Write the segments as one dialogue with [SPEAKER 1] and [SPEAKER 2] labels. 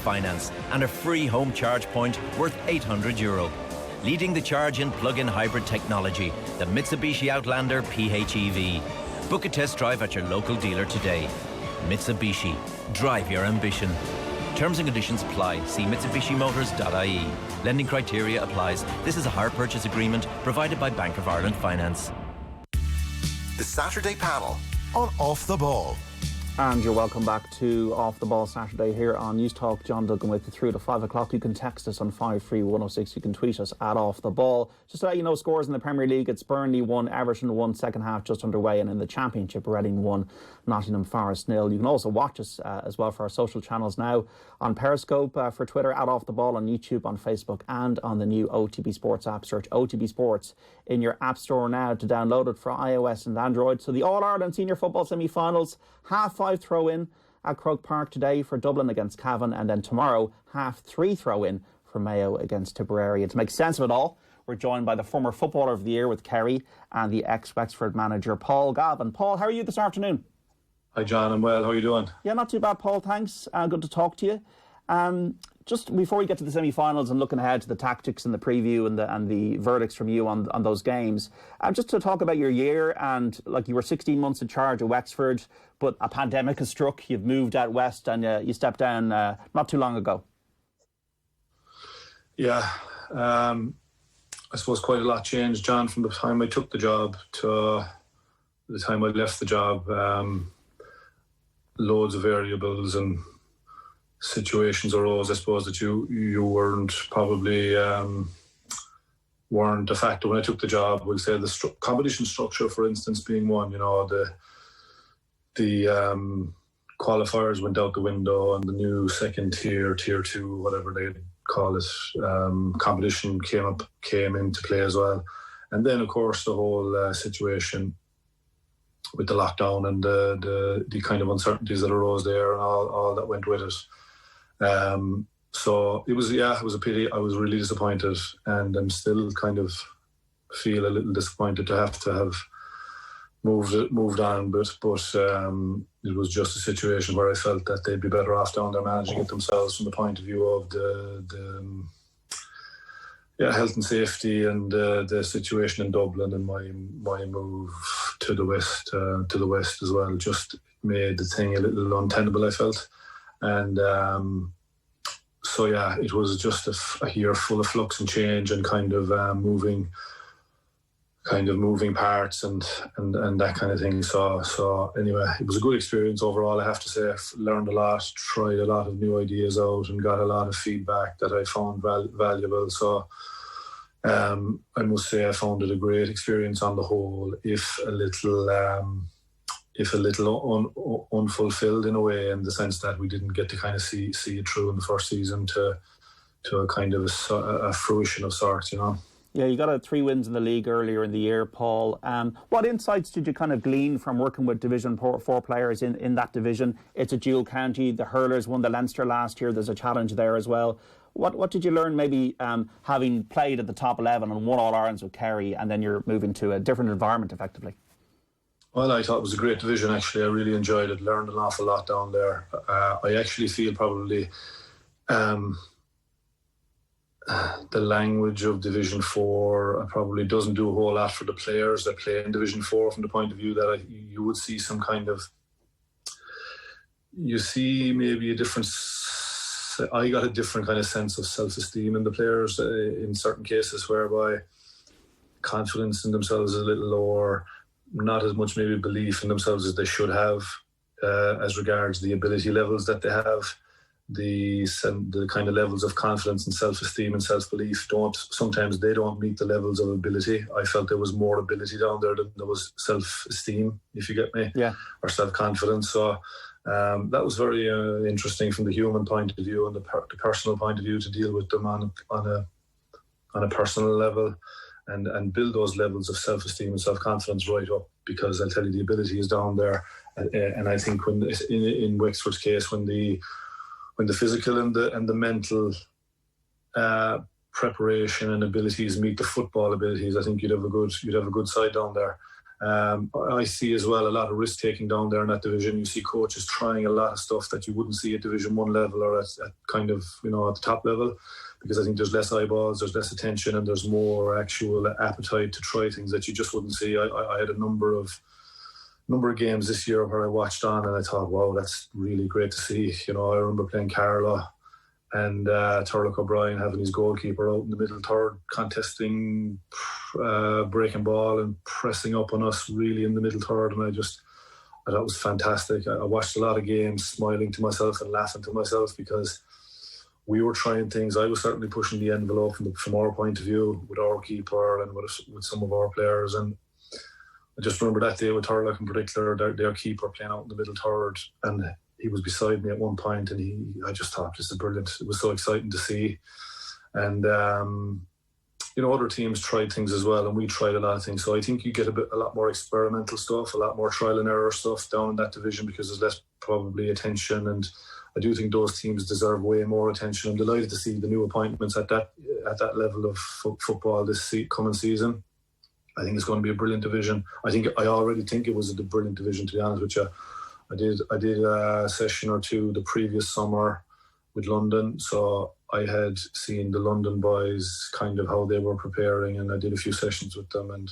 [SPEAKER 1] finance and a free home charge point worth €800. Leading the charge in plug-in hybrid technology, the Mitsubishi Outlander PHEV. Book a test drive at your local dealer today. Mitsubishi. Drive your ambition. Terms and conditions apply. See mitsubishimotors.ie. Lending criteria applies. This is a hire purchase agreement provided by Bank of Ireland Finance.
[SPEAKER 2] The Saturday Panel on Off the Ball.
[SPEAKER 3] And you're welcome back to Off the Ball Saturday here on News Talk. John Duggan with you through to 5 o'clock. You can text us on 53106. You can tweet us at Off the Ball. Just to let you know, scores in the Premier League, it's Burnley 1, Everton 1, second half just underway. And in the Championship, Reading 1, Nottingham Forest 0. You can also watch us as well for our social channels now on Periscope, for Twitter, at Off the Ball, on YouTube, on Facebook, and on the new OTB Sports app. Search OTB Sports in your app store now to download it for iOS and Android. So the All-Ireland Senior Football semi-finals, 5:30 throw-in at Croke Park today for Dublin against Cavan, and then tomorrow 3:30 throw-in for Mayo against Tipperary. And to make sense of it all, we're joined by the former Footballer of the Year with Kerry and the ex-Wexford manager Paul Galvin. Paul, how are you this afternoon?
[SPEAKER 4] Hi John, I'm well. How are you doing?
[SPEAKER 3] Yeah, not too bad, Paul, thanks. Good to talk to you. Just before we get to the semi-finals and looking ahead to the tactics and the preview and the verdicts from you on those games, just to talk about your year, and like, you were 16 months in charge of Wexford, but a pandemic has struck. You've moved out west and you stepped down not too long ago.
[SPEAKER 4] Yeah, I suppose quite a lot changed, John, from the time I took the job to the time I left the job. Loads of variables and situations arose, I suppose, that you weren't probably weren't a factor when I took the job. We'll say the competition structure, for instance, being one. You know, the qualifiers went out the window, and the new second tier, tier 2, whatever they call it, competition came into play as well. And then, of course, the whole situation with the lockdown and the kind of uncertainties that arose there and all that went with it. So it was a pity. I was really disappointed, and I'm still kind of feel a little disappointed to have moved on. But it was just a situation where I felt that they'd be better off down there managing it themselves from the point of view of the health and safety and the situation in Dublin, and my move to the west as well just made the thing a little untenable, I felt. And so yeah, it was just a year full of flux and change and kind of moving parts and that kind of thing. So anyway, it was a good experience overall, I have to say. I've learned a lot, tried a lot of new ideas out, and got a lot of feedback that I found valuable. So I must say I found it a great experience on the whole, if a little unfulfilled in a way, in the sense that we didn't get to kind of see it through in the first season to a kind of a fruition of sorts, you know.
[SPEAKER 3] Yeah, you got 3 wins in the league earlier in the year, Paul. What insights did you kind of glean from working with Division 4 players in that division? It's a dual county. The Hurlers won the Leinster last year. There's a challenge there as well. What did you learn, maybe having played at the top 11 and won All-Irelands with Kerry, and then you're moving to a different environment effectively?
[SPEAKER 4] Well, I thought it was a great division, actually. I really enjoyed it, learned an awful lot down there. I actually feel probably the language of Division 4 probably doesn't do a whole lot for the players that play in Division 4, from the point of view that you would see some kind of... You see maybe a different... I got a different kind of sense of self-esteem in the players in certain cases, whereby confidence in themselves is a little lower, not as much maybe belief in themselves as they should have, as regards the ability levels that they have. The kind of levels of confidence and self-esteem and self-belief sometimes they don't meet the levels of ability. I felt there was more ability down there than there was self-esteem, if you get me,
[SPEAKER 3] yeah,
[SPEAKER 4] or self-confidence. So that was very interesting from the human point of view and the personal point of view, to deal with them on a personal level and build those levels of self-esteem and self-confidence right up, because I'll tell you, the ability is down there. And I think when in Wexford's case, when the physical and the mental preparation and abilities meet the football abilities, I think you'd have a good side down there. I see as well a lot of risk taking down there in that division. You see coaches trying a lot of stuff that you wouldn't see at Division 1 level or at kind of, at the top level, because I think there's less eyeballs, there's less attention, and there's more actual appetite to try things that you just wouldn't see. I had a number of games this year where I watched on and I thought, wow, that's really great to see. I remember playing Carlow and Turlock O'Brien having his goalkeeper out in the middle third, contesting, breaking ball and pressing up on us really in the middle third, and I thought it was fantastic. I watched a lot of games smiling to myself and laughing to myself because we were trying things. I was certainly pushing the envelope from our point of view with our keeper and with some of our players, and I just remember that day with Turlock in particular, their keeper playing out in the middle third, and he was beside me at one point, and I just thought, this is brilliant. It was so exciting to see. And, other teams tried things as well, and we tried a lot of things. So I think you get a lot more experimental stuff, a lot more trial and error stuff down in that division because there's less probably attention. And I do think those teams deserve way more attention. I'm delighted to see the new appointments at that level of football this coming season. I think it's going to be a brilliant division. I already think it was a brilliant division, to be honest with you. I did a session or two the previous summer with London, so I had seen the London boys kind of how they were preparing, and I did a few sessions with them, and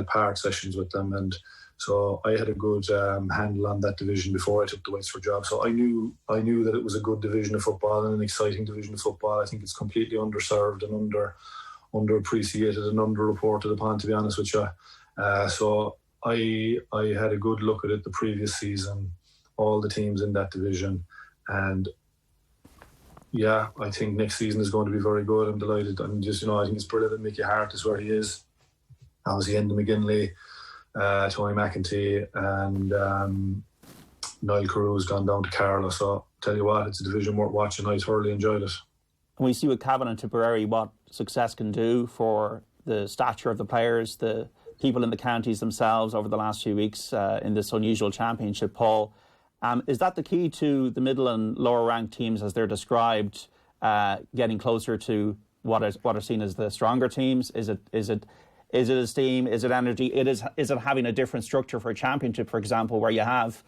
[SPEAKER 4] part sessions with them, and so I had a good handle on that division before I took the Wexford job. So I knew that it was a good division of football and an exciting division of football. I think it's completely underserved and underappreciated and underreported upon, to be honest with you. So I had a good look at it the previous season, all the teams in that division, and I think next season is going to be very good. I'm delighted. I think it's brilliant that Mickey Hart is where he is. Obviously, Enda McGinley, Tony McEntee, and Niall Carew's gone down to Carlow. So tell you what, it's a division worth watching. I thoroughly enjoyed it.
[SPEAKER 3] And we see with Cavan and Tipperary what success can do for the stature of the players, the people in the counties themselves over the last few weeks in this unusual championship, Paul. Is that the key to the middle and lower ranked teams as they're described getting closer to what are seen as the stronger teams? Is it esteem? Is it energy? Is it having a different structure for a championship, for example, where you have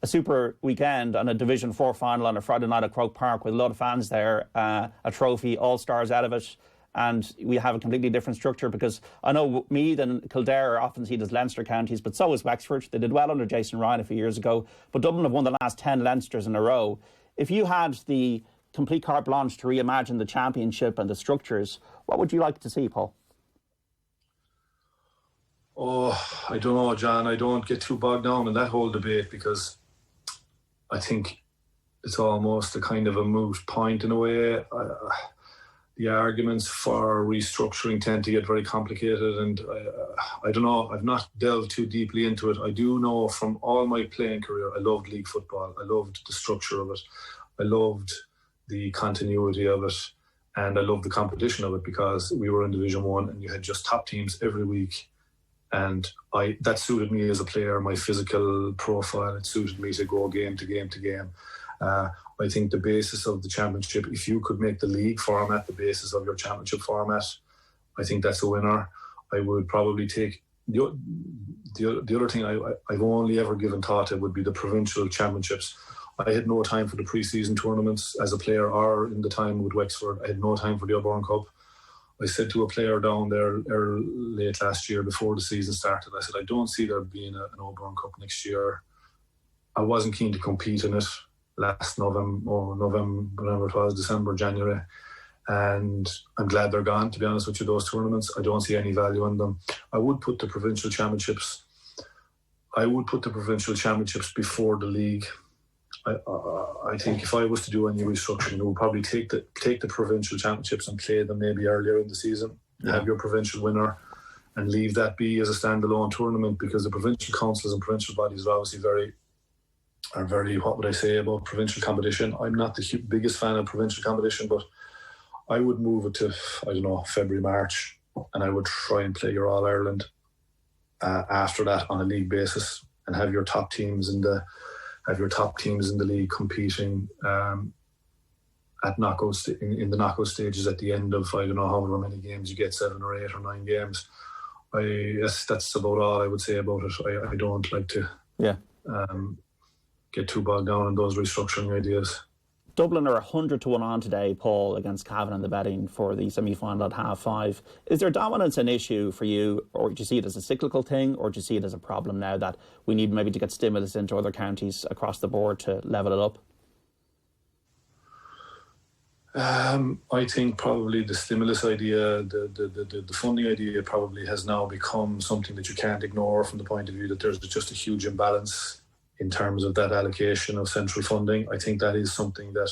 [SPEAKER 3] a super weekend and a Division 4 final on a Friday night at Croke Park with a lot of fans there, a trophy, all-stars out of it, and we have a completely different structure? Because I know Meath and Kildare are often seen as Leinster counties, but so is Wexford. They did well under Jason Ryan a few years ago, but Dublin have won the last 10 Leinsters in a row. If you had the complete carte blanche to reimagine the championship and the structures, what would you like to see, Paul?
[SPEAKER 4] Oh, I don't know, John. I don't get too bogged down in that whole debate because I think it's almost a kind of a moot point in a way. The arguments for restructuring tend to get very complicated, and I don't know. I've not delved too deeply into it. I do know from all my playing career, I loved league football. I loved the structure of it. I loved the continuity of it, and I loved the competition of it because we were in Division 1 and you had just top teams every week. And that suited me as a player, my physical profile. It suited me to go game to game to game. I think the basis of the championship, if you could make the league format the basis of your championship format, I think that's a winner. I would probably take the other thing I've only ever given thought to would be the provincial championships. I had no time for the pre-season tournaments as a player or in the time with Wexford. I had no time for the Auburn Cup. I said to a player down there late last year before the season started, I said, I don't see there being an Auburn Cup next year. I wasn't keen to compete in it last November, whenever it was, December, January. And I'm glad they're gone, to be honest with you, those tournaments. I don't see any value in them. I would put the provincial championships before the league. I think if I was to do any restructuring, I would probably take the provincial championships and play them maybe earlier in the season. Have your provincial winner and leave that be as a standalone tournament, because the provincial councils and provincial bodies are obviously very, what would I say about provincial competition? I'm not the biggest fan of provincial competition, but I would move it to, I don't know, February, March, and I would try and play your All-Ireland after that on a league basis and have your top teams in the league competing at in the knockout stages at the end of, I don't know however many games you get, 7 or 8 or 9 games. Yes, that's about all I would say about it. I don't like to get too bogged down in those restructuring ideas.
[SPEAKER 3] Dublin are 100-1 on today, Paul, against Cavan in the betting for the semi-final at 5:30. Is their dominance an issue for you, or do you see it as a cyclical thing, or do you see it as a problem now that we need maybe to get stimulus into other counties across the board to level it up?
[SPEAKER 4] I think probably the stimulus idea, the funding idea probably has now become something that you can't ignore from the point of view that there's just a huge imbalance in terms of that allocation of central funding. I think that is something that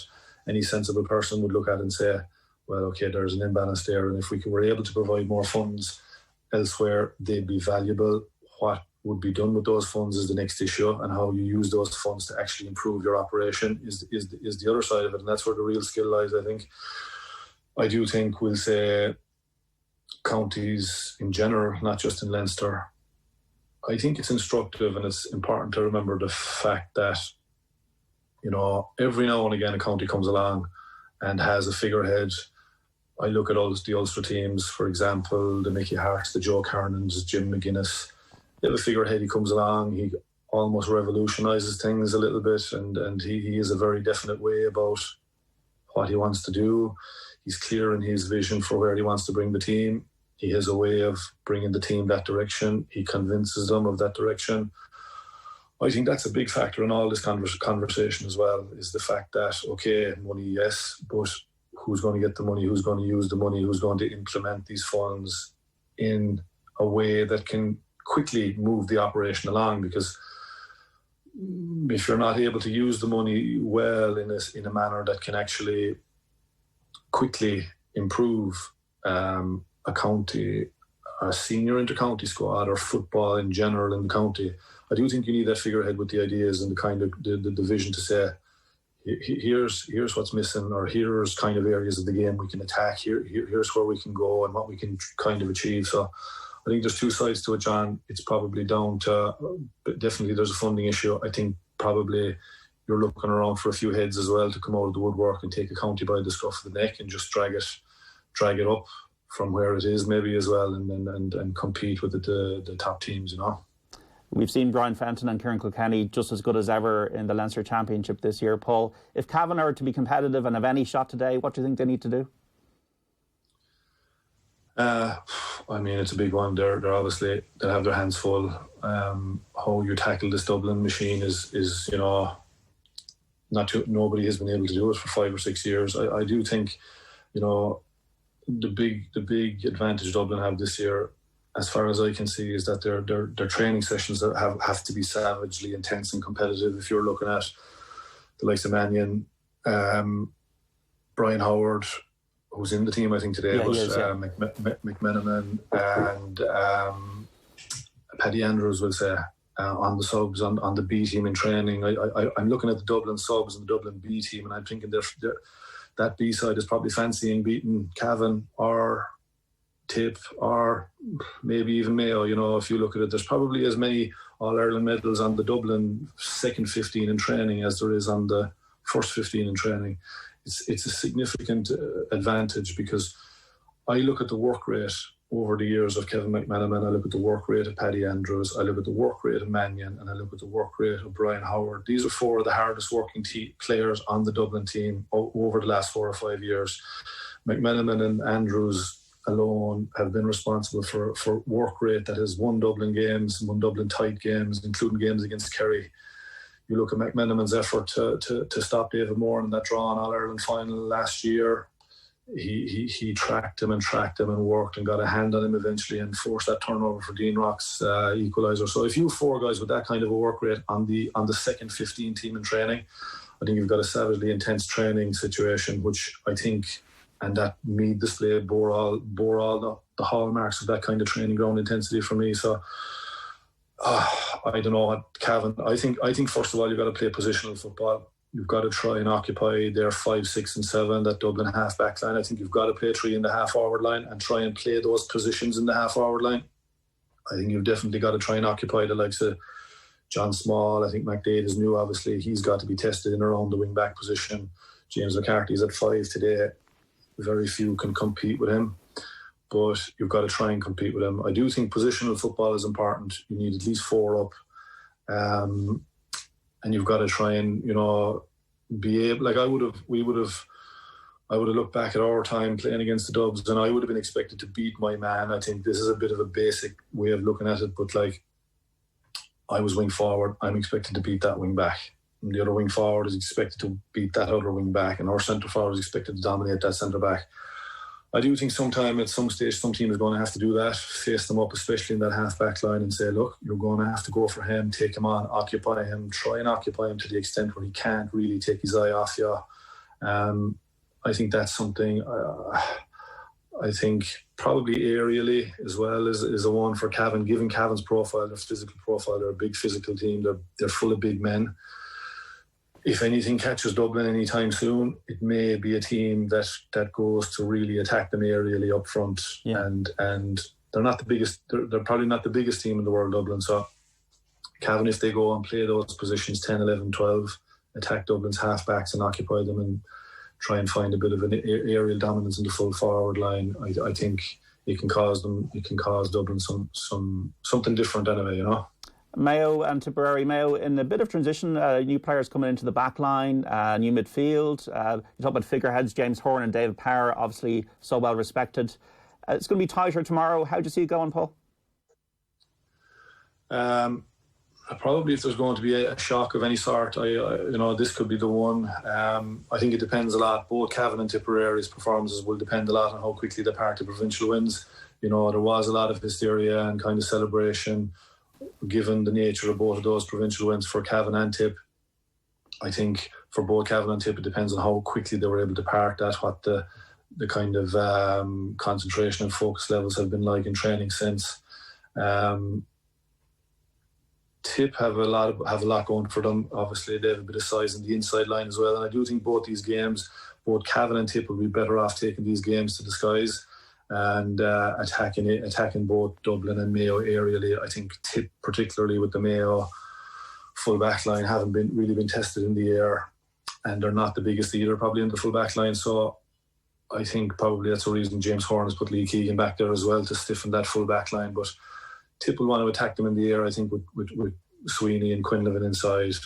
[SPEAKER 4] any sensible person would look at and say, well, okay, there's an imbalance there, and if we were able to provide more funds elsewhere, they'd be valuable. What would be done with those funds is the next issue, and how you use those funds to actually improve your operation is the other side of it, and that's where the real skill lies, I think. I do think we'll say counties in general, not just in Leinster, I think it's instructive and it's important to remember the fact that, you know, every now and again a county comes along and has a figurehead. I look at all the Ulster teams, for example, the Mickey Harts, the Joe Kernans, Jim McGuinness. They have a figurehead, he comes along, he almost revolutionises things a little bit, and he has a very definite way about what he wants to do. He's clear in his vision for where he wants to bring the team. He has a way of bringing the team that direction. He convinces them of that direction. I think that's a big factor in all this conversation as well, is the fact that, okay, money, yes, but who's going to get the money, who's going to use the money, who's going to implement these funds in a way that can quickly move the operation along? Because if you're not able to use the money well in a manner that can actually quickly improve a county, a senior inter-county squad, or football in general in the county, I do think you need that figurehead with the ideas and the kind of the vision to say, here's what's missing, or here's kind of areas of the game we can attack, here's where we can go and what we can kind of achieve. So I think there's two sides to it, John. It's probably down to, definitely there's a funding issue. I think probably you're looking around for a few heads as well to come out of the woodwork and take a county by the scruff of the neck and just drag it up from where it is maybe as well, and compete with the top teams, you know.
[SPEAKER 3] We've seen Brian Fenton and Kieran Kilkenny just as good as ever in the Leinster Championship this year, Paul. If Cavan are to be competitive and have any shot today, what do you think they need to do?
[SPEAKER 4] I mean, it's a big one. They're obviously, they'll have their hands full. How you tackle this Dublin machine is you know, nobody has been able to do it for 5 or 6 years. I do think, you know, the big advantage Dublin have this year, as far as I can see, is that their training sessions have to be savagely intense and competitive. If you're looking at the likes of Mannion, Brian Howard, who's in the team I think today, McMenamin and Paddy Andrews, will say, on the subs, on the B team in training. I'm looking at the Dublin subs and the Dublin B team, and I'm thinking that B side is probably fancying beating Cavan or Tip or maybe even Mayo. You know, if you look at it, there's probably as many All-Ireland medals on the Dublin second 15 in training as there is on the first 15 in training. It's a significant advantage, because I look at the work rate over the years of Kevin McMenamin, I look at the work rate of Paddy Andrews, I look at the work rate of Mannion, and I look at the work rate of Brian Howard. These are four of the hardest working players on the Dublin team over the last 4 or 5 years. McMenamin and Andrews alone have been responsible for work rate that has won Dublin games, won Dublin tight games, including games against Kerry. You look at McMenamin's effort to stop David Moore in that draw in All-Ireland final last year. He tracked him and worked and got a hand on him eventually and forced that turnover for Dean Rock's equaliser. So if you have four guys with that kind of a work rate on the second 15 team in training, I think you've got a savagely intense training situation, which I think, and that Meath display bore all the hallmarks of that kind of training ground intensity for me. So I don't know what Cavan. I think first of all you've got to play positional football. You've got to try and occupy their 5, 6 and 7, that Dublin half-back line. I think you've got to play 3 in the half-forward line and try and play those positions in the half-forward line. I think you've definitely got to try and occupy the likes of John Small. I think McDade is new, obviously. He's got to be tested in around the wing-back position. James McCarthy's at 5 today. Very few can compete with him. but you've got to try and compete with them. I do think positional football is important. You need at least 4 up, and you've got to try and, you know, be able. Like I would have looked back at our time playing against the Dubs, and I would have been expected to beat my man. I think this is a bit of a basic way of looking at it, but like, I was wing forward. I'm expected to beat that wing back. And the other wing forward is expected to beat that other wing back, and our centre forward is expected to dominate that centre back. I do think at some stage, some team is going to have to do that, face them up, especially in that half-back line, and say, look, you're going to have to go for him, take him on, occupy him, try and occupy him to the extent where he can't really take his eye off you. I think that's something. I think probably aerially as well is a one for Cavan. Given Cavan's profile, their physical profile, they're a big physical team. They're full of big men. If anything catches Dublin anytime soon, it may be a team that goes to really attack them aerially up front. Yeah. And they're not the biggest. They're probably not the biggest team in the world, Dublin. So Cavan, if they go and play those positions 10, 11, 12, attack Dublin's halfbacks and occupy them and try and find a bit of an aerial dominance in the full forward line, I think it can cause Dublin something different anyway, you know.
[SPEAKER 3] Mayo and Tipperary. Mayo in a bit of transition, new players coming into the back line, new midfield. You talk about figureheads, James Horan and David Power, obviously so well respected. It's going to be tighter tomorrow. How do you see it going, Paul?
[SPEAKER 4] Probably if there's going to be a shock of any sort, this could be the one. I think it depends a lot. Both Cavan and Tipperary's performances will depend a lot on how quickly they park the provincial wins. You know, there was a lot of hysteria and kind of celebration given the nature of both of those provincial wins for Cavan and Tip. I think for both Cavan and Tip, it depends on how quickly they were able to park that, what the kind of concentration and focus levels have been like in training since. Tip have a lot going for them. Obviously, they have a bit of size in the inside line as well. And I do think both these games, both Cavan and Tip will be better off taking these games to the skies and attacking both Dublin and Mayo aerially. I think Tip, particularly with the Mayo full back line, haven't really been tested in the air, and they're not the biggest either probably in the full back line. So I think probably that's the reason James Horan has put Lee Keegan back there as well, to stiffen that full back line. But Tip will want to attack them in the air, I think, with Sweeney and Quinlivan inside.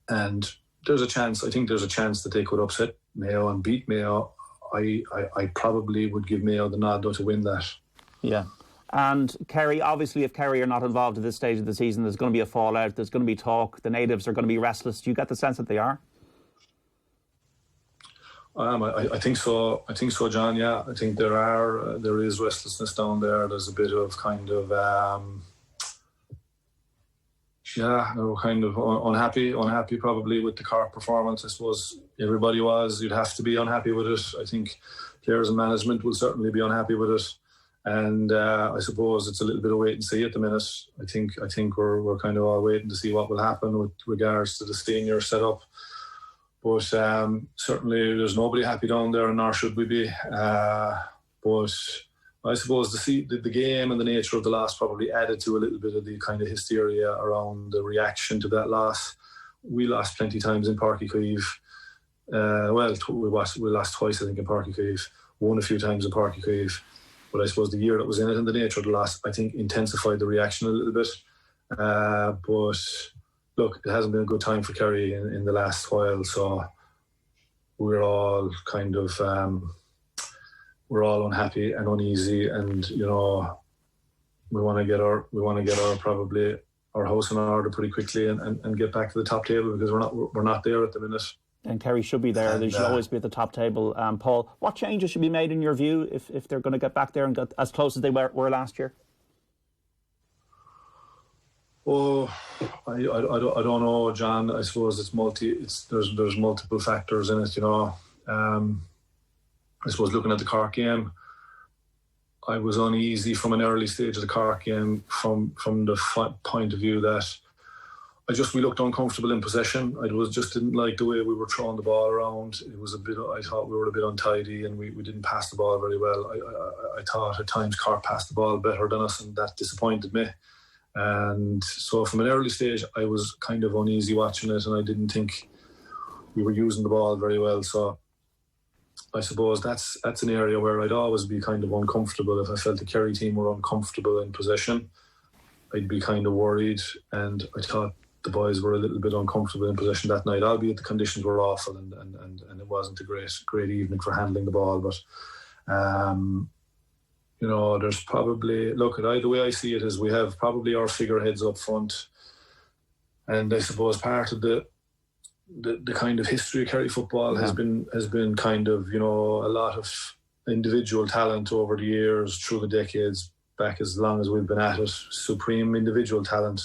[SPEAKER 4] And there's a chance, I think there's a chance that they could upset Mayo and beat Mayo. I probably would give Mayo the nod though to win that. Yeah.
[SPEAKER 3] And Kerry, obviously if Kerry are not involved at this stage of the season, there's going to be a fallout, there's going to be talk, the natives are going to be restless. Do you get the sense that they are?
[SPEAKER 4] I think so. I think so, John. Yeah, I think there is restlessness down there. There's a bit of kind of kind of unhappy probably with the Cork performance. I suppose everybody was. You'd have to be unhappy with it. I think players and management will certainly be unhappy with it. And I suppose it's a little bit of wait and see at the minute. I think we're kind of all waiting to see what will happen with regards to the senior setup. But certainly there's nobody happy down there, and nor should we be. But I suppose the game and the nature of the loss probably added to a little bit of the kind of hysteria around the reaction to that loss. We lost plenty of times in Páirc Uí Chaoimh. We lost twice, I think, in Páirc Uí Chaoimh. Won a few times in Páirc Uí Chaoimh. But I suppose the year that was in it and the nature of the loss, I think, intensified the reaction a little bit. But look, it hasn't been a good time for Kerry in the last while, so we're all kind of we're all unhappy and uneasy, and you know, we want to get our probably our house in order pretty quickly and get back to the top table, because we're not there at the minute.
[SPEAKER 3] And Kerry should be there. They should always be at the top table. Paul, what changes should be made in your view if they're going to get back there and get as close as they were last year?
[SPEAKER 4] Oh, I don't know, John. I suppose there's multiple factors in it, you know. I suppose looking at the Cork game, I was uneasy from an early stage of the Cork game from the point of view that we looked uncomfortable in possession. I just didn't like the way we were throwing the ball around. It was I thought we were a bit untidy, and we didn't pass the ball very well. I thought at times Cork passed the ball better than us, and that disappointed me. And so from an early stage, I was kind of uneasy watching it, and I didn't think we were using the ball very well. So I suppose that's an area where I'd always be kind of uncomfortable. If I felt the Kerry team were uncomfortable in possession, I'd be kind of worried, and I thought the boys were a little bit uncomfortable in possession that night, albeit the conditions were awful and it wasn't a great evening for handling the ball. But you know, there's probably, the way I see it is we have probably our figureheads up front, and I suppose part of the kind of history of Kerry football has been kind of, you know, a lot of individual talent over the years, through the decades, back as long as we've been at it, supreme individual talent.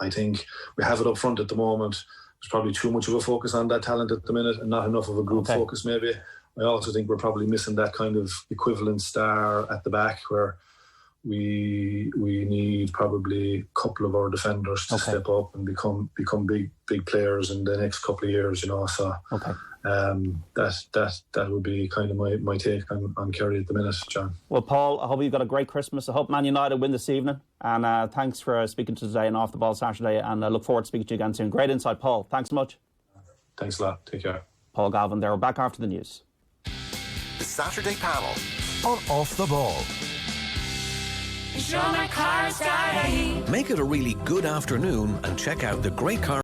[SPEAKER 4] I think we have it up front at the moment. There's probably too much of a focus on that talent at the minute and not enough of a group focus maybe. I also think we're probably missing that kind of equivalent star at the back, where we need probably a couple of our defenders to step up and become big players in the next couple of years, you know. So that would be kind of my take on Kerry at the minute, John.
[SPEAKER 3] Well, Paul, I hope you've got a great Christmas. I hope Man United win this evening, and thanks for speaking to today and Off the Ball Saturday, and I look forward to speaking to you again soon. Great insight, Paul. Thanks so much.
[SPEAKER 4] Thanks a lot. Take care.
[SPEAKER 3] Paul Galvin there. We're back after the news.
[SPEAKER 2] The Saturday Panel on Off the Ball.
[SPEAKER 5] Make it a really good afternoon and check out the great car